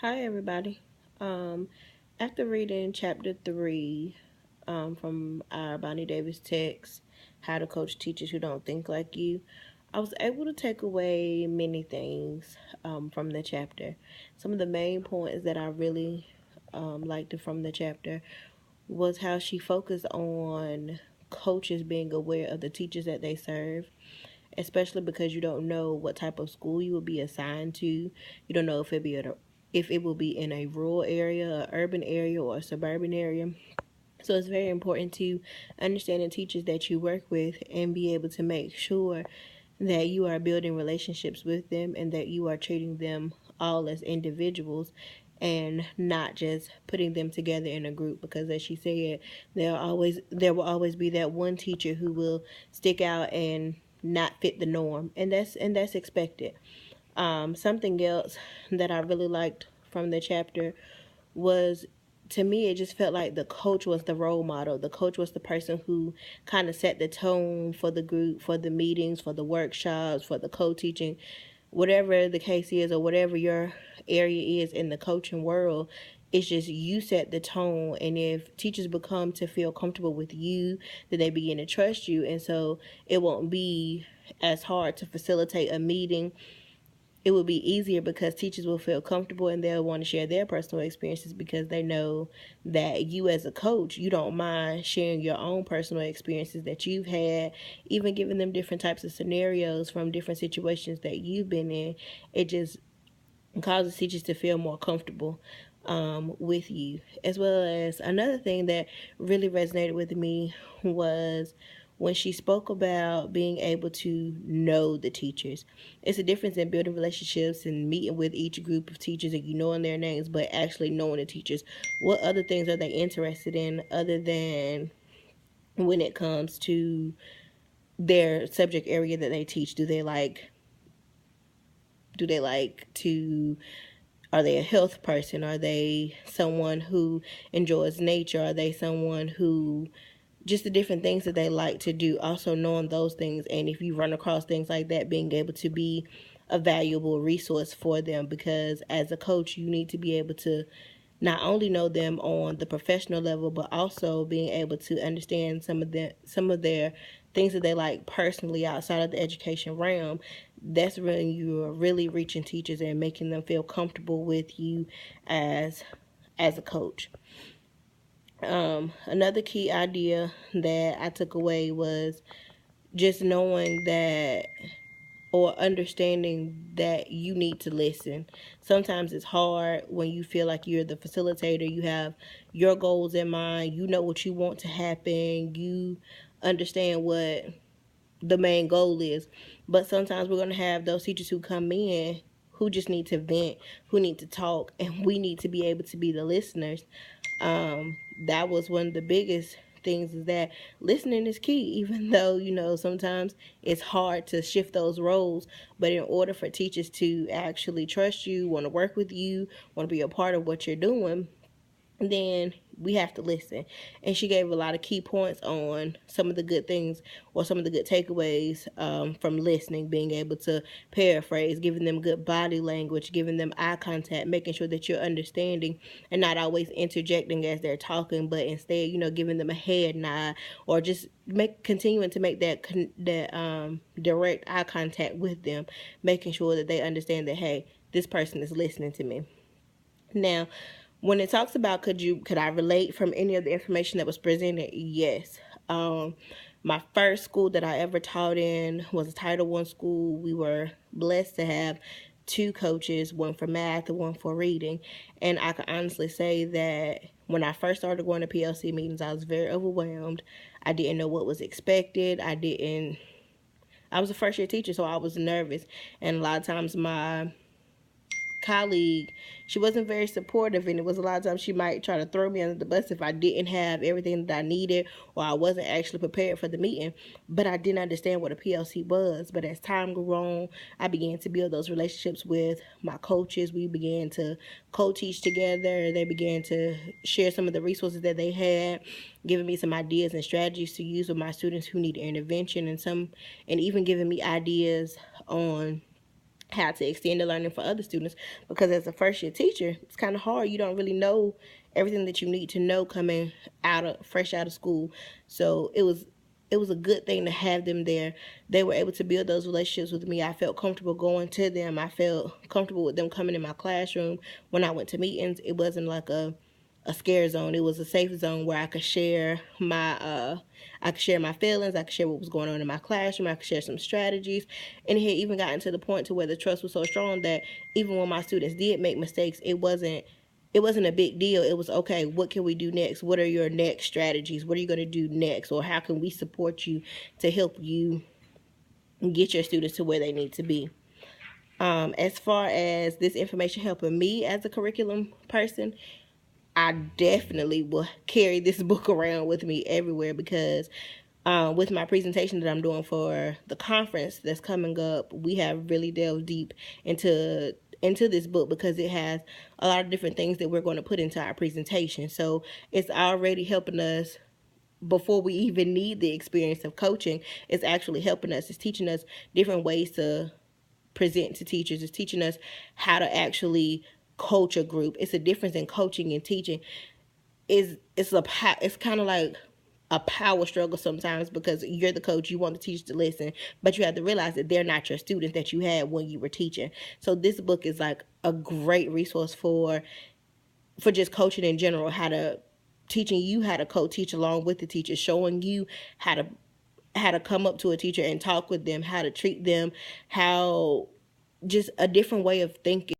Hi, everybody. Um, After reading chapter 3 from our Bonnie Davis text, How to Coach Teachers Who Don't Think Like You, I was able to take away many things from the chapter. Some of the main points that I really liked from the chapter was how she focused on coaches being aware of the teachers that they serve, especially because you don't know what type of school you will be assigned to. You don't know if it will be in a rural area, a urban area, or a suburban area. So it's very important to understand the teachers that you work with and be able to make sure that you are building relationships with them and that you are treating them all as individuals and not just putting them together in a group, because as she said, there will always be that one teacher who will stick out and not fit the norm, and that's expected. Something else that I really liked from the chapter was, to me, it just felt like the coach was the role model. The coach was the person who kind of set the tone for the group, for the meetings, for the workshops, for the co-teaching, whatever the case is, or whatever your area is in the coaching world. It's just you set the tone, and if teachers become to feel comfortable with you, then they begin to trust you, and so it won't be as hard to facilitate a meeting. It will be easier because teachers will feel comfortable and they'll want to share their personal experiences because they know that you, as a coach, you don't mind sharing your own personal experiences that you've had, even giving them different types of scenarios from different situations that you've been in. It just causes teachers to feel more comfortable with you. As well as another thing that really resonated with me was when she spoke about being able to know the teachers. It's a difference in building relationships and meeting with each group of teachers and you knowing their names, but actually knowing the teachers. What other things are they interested in other than when it comes to their subject area that they teach? Do they like to Are they a health person? Are they someone who enjoys nature? Are they someone who, just the different things that they like to do? Also knowing those things, and if you run across things like that, being able to be a valuable resource for them, because as a coach you need to be able to not only know them on the professional level, but also being able to understand some of their things that they like personally outside of the education realm. That's when you're really reaching teachers and making them feel comfortable with you as as a coach. Another key idea that I took away was just knowing that, or understanding that you need to listen. Sometimes it's hard when you feel like you're the facilitator, you have your goals in mind, you know what you want to happen, you understand what the main goal is. But sometimes we're going to have those teachers who come in who just need to vent, who need to talk, and we need to be able to be the listeners. That was one of the biggest things, is that listening is key, even though sometimes it's hard to shift those roles. But in order for teachers to actually trust you, want to work with you, want to be a part of what you're doing, then we have to listen. And she gave a lot of key points on some of the good things, or some of the good takeaways from listening, being able to paraphrase, giving them good body language, giving them eye contact, making sure that you're understanding and not always interjecting as they're talking, but instead, giving them a head nod, or just continuing to make that direct eye contact with them, making sure that they understand that, hey, this person is listening to me. Now, when it talks about could I relate from any of the information that was presented? Yes. My first school that I ever taught in was a Title I school. We were blessed to have two coaches, one for math and one for reading. And I can honestly say that when I first started going to PLC meetings, I was very overwhelmed. I didn't know what was expected. I was a first year teacher, so I was nervous. And a lot of times my colleague, she wasn't very supportive, and it was a lot of times she might try to throw me under the bus if I didn't have everything that I needed, or I wasn't actually prepared for the meeting. But I didn't understand what a PLC was. But as time grew on, I began to build those relationships with my coaches. We began to co-teach together. They began to share some of the resources that they had, giving me some ideas and strategies to use with my students who need intervention, and even giving me ideas on how to extend the learning for other students, because as a first year teacher, it's kind of hard. You don't really know everything that you need to know coming out of fresh out of school. So it was a good thing to have them there. They were able to build those relationships with me. I felt comfortable going to them. I felt comfortable with them coming in my classroom. When I went to meetings, it wasn't like a scare zone. It was a safe zone where I could share my feelings. I could share what was going on in my classroom. I could share some strategies, and it had even gotten to the point to where the trust was so strong that even when my students did make mistakes, it wasn't a big deal. It was okay. What can we do next? What are your next strategies? What are you going to do next? Or how can we support you to help you get your students to where they need to be? As far as this information helping me as a curriculum person, I definitely will carry this book around with me everywhere, because with my presentation that I'm doing for the conference that's coming up, we have really delved deep into this book, because it has a lot of different things that we're going to put into our presentation. So it's already helping us before we even need the experience of coaching. It's actually helping us. It's teaching us different ways to present to teachers. It's teaching us how to actually coach a group. It's a difference in coaching and teaching. It's kind of like a power struggle sometimes, because you're the coach, you want the teachers to listen, but you have to realize that they're not your students that you had when you were teaching. So this book is like a great resource for just coaching in general, how to teaching you how to co-teach along with the teacher, showing you how to come up to a teacher and talk with them, how to treat them, how just a different way of thinking.